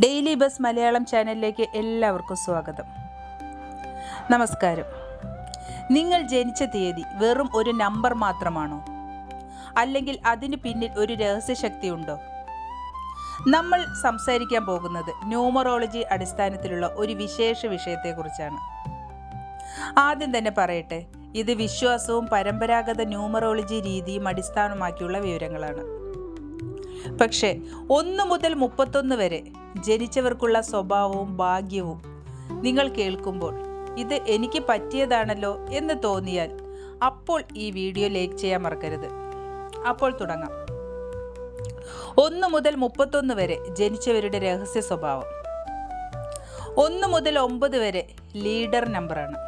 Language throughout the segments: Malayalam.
ഡെയിലി ബസ് മലയാളം ചാനലിലേക്ക് എല്ലാവർക്കും സ്വാഗതം. നമസ്കാരം. നിങ്ങൾ ജനിച്ച തീയതി വെറും ഒരു നമ്പർ മാത്രമാണോ? അല്ലെങ്കിൽ അതിന് പിന്നിൽ ഒരു രഹസ്യശക്തി ഉണ്ടോ? നമ്മൾ സംസാരിക്കാൻ പോകുന്നത് ന്യൂമറോളജി അടിസ്ഥാനത്തിലുള്ള ഒരു വിശേഷ വിഷയത്തെക്കുറിച്ചാണ്. ആദ്യം തന്നെ പറയട്ടെ, ഇത് വിശ്വാസവും പരമ്പരാഗത ന്യൂമറോളജി രീതിയും അടിസ്ഥാനമാക്കിയുള്ള വിവരങ്ങളാണ്. പക്ഷേ 1 മുതൽ 31 വരെ ജനിച്ചവർക്കുള്ള സ്വഭാവവും ഭാഗ്യവും നിങ്ങൾ കേൾക്കുമ്പോൾ ഇത് എനിക്ക് പറ്റിയതാണല്ലോ എന്ന് തോന്നിയാൽ അപ്പോൾ ഈ വീഡിയോ ലൈക്ക് ചെയ്യാൻ മറക്കരുത്. അപ്പോൾ തുടങ്ങാം. 1 മുതൽ 31 വരെ ജനിച്ചവരുടെ രഹസ്യ സ്വഭാവം. 1 മുതൽ 9 വരെ ലീഡർ നമ്പറാണ്.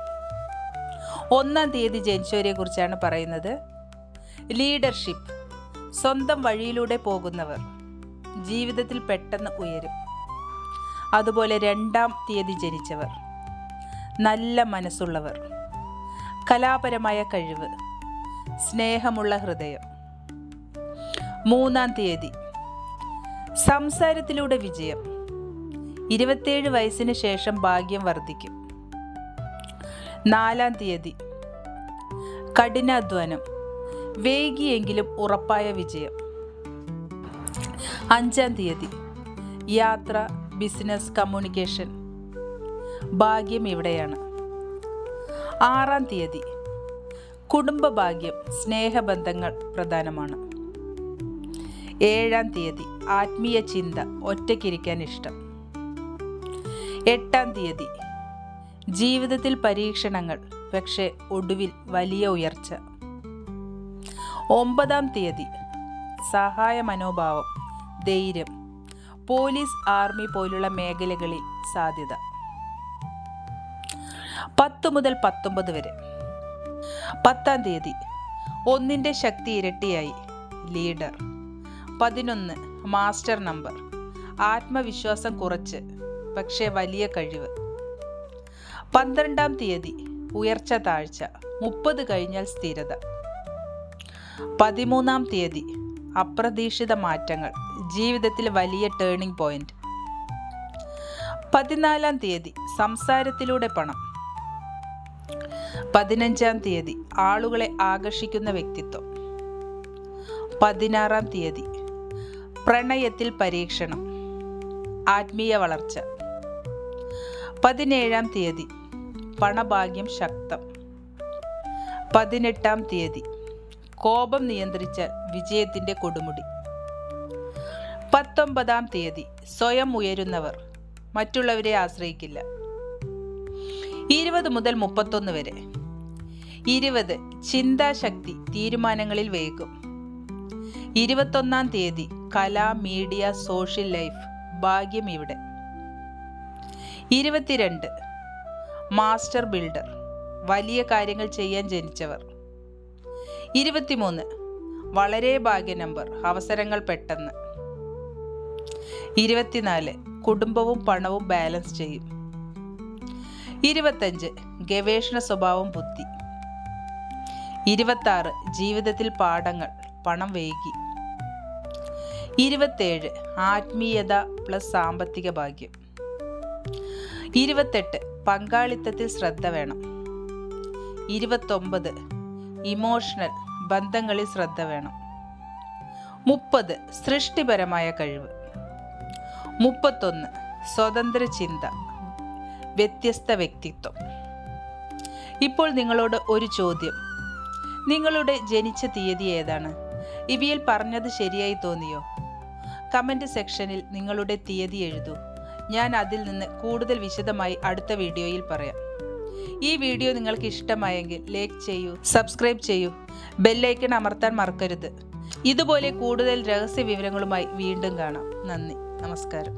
1-ാം തീയതി ജനിച്ചവരെ കുറിച്ചാണ് പറയുന്നത്. ലീഡർഷിപ്പ്, സ്വന്തം വഴിയിലൂടെ പോകുന്നവർ, ജീവിതത്തിൽ പെട്ടെന്ന് ഉയരും. അതുപോലെ 2-ാം തീയതി ജനിച്ചവർ നല്ല മനസ്സുള്ളവർ, കലാപരമായ കഴിവ്, സ്നേഹമുള്ള ഹൃദയം. 3-ാം തീയതി സംസാരത്തിലൂടെ വിജയം, 27 വയസ്സിന് ശേഷം ഭാഗ്യം വർദ്ധിക്കും. 4-ാം തീയതി കഠിനാധ്വാനം, വൈകിയെങ്കിലും ഉറപ്പായ വിജയം. 5-ാം തീയതി യാത്ര, ബിസിനസ്, കമ്മ്യൂണിക്കേഷൻ, ഭാഗ്യം ഇവിടെയാണ്. 6-ാം തീയതി കുടുംബഭാഗ്യം, സ്നേഹബന്ധങ്ങൾ പ്രധാനമാണ്. 7-ാം തീയതി ആത്മീയ ചിന്ത, ഒറ്റയ്ക്കിരിക്കാൻ ഇഷ്ടം. 8-ാം തീയതി ജീവിതത്തിൽ പരീക്ഷണങ്ങൾ, പക്ഷേ ഒടുവിൽ വലിയ ഉയർച്ച. 9-ാം തീയതി സഹായ മനോഭാവം, ധൈര്യം, പോലീസ്, ആർമി പോലുള്ള മേഖലകളിൽ സാധ്യത. 10 മുതൽ 19 വരെ. 10-ാം തീയതി 1-ന്റെ ശക്തി ഇരട്ടിയായി, ലീഡർ. 11 മാസ്റ്റർ നമ്പർ, ആത്മവിശ്വാസം കുറച്ച് പക്ഷേ വലിയ കഴിവ്. 12-ാം തീയതി ഉയർച്ച താഴ്ച, 30 കഴിഞ്ഞാൽ സ്ഥിരത. 13-ാം തീയതി അപ്രതീക്ഷിത മാറ്റങ്ങൾ, ജീവിതത്തിൽ വലിയ ടേണിംഗ് പോയിന്റ്. 14-ാം തീയതി സംസാരത്തിലൂടെ പണം. 15-ാം തീയതി ആളുകളെ ആകർഷിക്കുന്ന വ്യക്തിത്വം. 16-ാം തീയതി പ്രണയത്തിൽ പരീക്ഷണം, ആത്മീയ വളർച്ച. 17-ാം തീയതി പണഭാഗ്യം ശക്തം. 18-ാം തീയതി കോപം നിയന്ത്രിച്ചാൽ വിജയത്തിന്റെ കൊടുമുടി. 19-ാം തീയതി സ്വയം ഉയരുന്നവർ, മറ്റുള്ളവരെ ആശ്രയിക്കില്ല. 20 മുതൽ 31 വരെ. 20 ചിന്താശക്തി, തീരുമാനങ്ങളിൽ വേഗം. 21-ാം തീയതി കല, മീഡിയ, സോഷ്യൽ ലൈഫ്, ഭാഗ്യം ഇവിടെ. 22 മാസ്റ്റർ ബിൽഡർ, വലിയ കാര്യങ്ങൾ ചെയ്യാൻ ജനിച്ചവർ. 23 വളരെ ഭാഗ്യ നമ്പർ, അവസരങ്ങൾ പെട്ടെന്ന്. 24 കുടുംബവും പണവും ബാലൻസ് ചെയ്യും. 25 ഗവേഷണ സ്വഭാവം, ബുദ്ധി. 26 ജീവിതത്തിൽ പാഠങ്ങൾ, പണം വൈകി. 27 ആത്മീയത പ്ലസ് സാമ്പത്തിക ഭാഗ്യം. 28 പങ്കാളിത്തത്തിൽ ശ്രദ്ധ വേണം. 29 ഇമോഷണൽ, ബന്ധങ്ങളിൽ ശ്രദ്ധ വേണം. 30 സൃഷ്ടിപരമായ കഴിവ്. 31 സ്വതന്ത്ര ചിന്ത, വ്യത്യസ്ത വ്യക്തിത്വം. ഇപ്പോൾ നിങ്ങളോട് ഒരു ചോദ്യം. നിങ്ങളുടെ ജനിച്ച തീയതി ഏതാണ്? ഇവയിൽ പറഞ്ഞത് ശരിയായി തോന്നിയോ? കമൻറ്റ് സെക്ഷനിൽ നിങ്ങളുടെ തീയതി എഴുതൂ. ഞാൻ അതിൽ നിന്ന് കൂടുതൽ വിശദമായി അടുത്ത വീഡിയോയിൽ പറയാം. ഈ വീഡിയോ നിങ്ങൾക്ക് ഇഷ്ടമായെങ്കിൽ ലൈക്ക് ചെയ്യൂ, സബ്സ്ക്രൈബ് ചെയ്യൂ, ബെല്ലൈക്കൺ അമർത്താൻ മറക്കരുത്. ഇതുപോലെ കൂടുതൽ രഹസ്യ വിവരങ്ങളുമായി വീണ്ടും കാണാം. നന്ദി, നമസ്കാരം.